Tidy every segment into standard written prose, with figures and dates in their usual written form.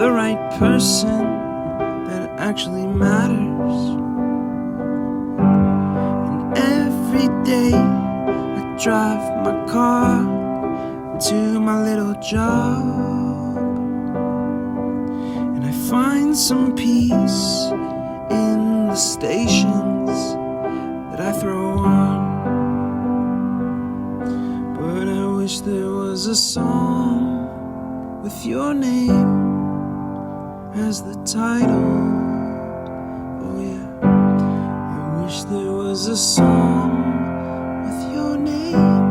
the right person that actually matters. And every day I drive my car to my little job, and I find some peace in the stations that I throw on. But I wish there was a song with your name as the title. Oh yeah, I wish there was a song with your name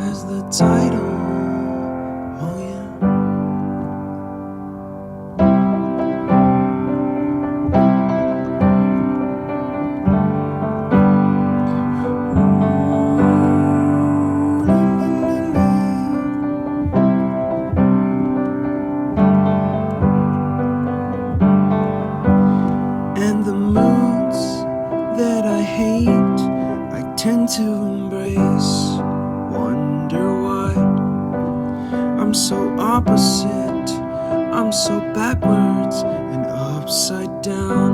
as the title. Oh yeah. And the moods that I hate, I tend to embrace. Wonder why I'm so opposite, I'm so backwards and upside down.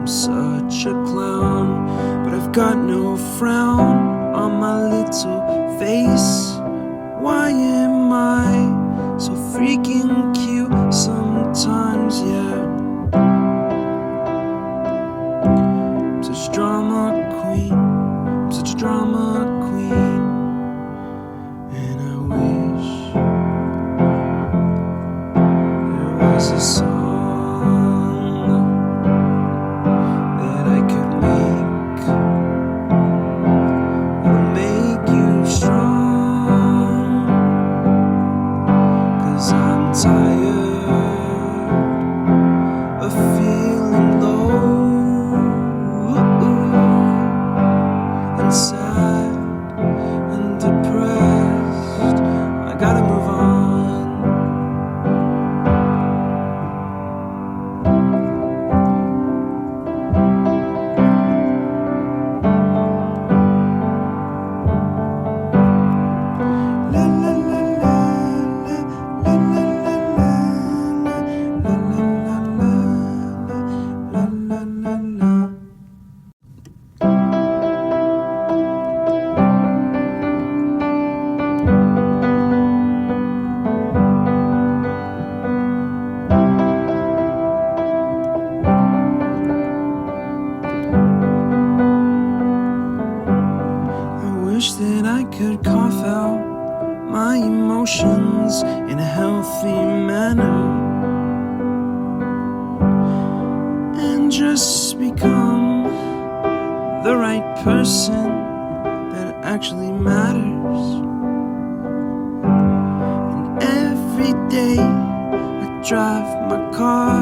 I'm such a clown, but I've got no frown on my little face. Why am I so freaking cute sometimes, yeah? Such drama queen, I'm such a drama queen. And I wish there was a song that I could make that'll make you strong. 'Cause I'm tired of feeling low and sad and depressed. I gotta move on. La la la la la la la la la la la la. I wish that I could cough out my emotions in a healthy manner and just become the right person that actually matters. And every day I drive my car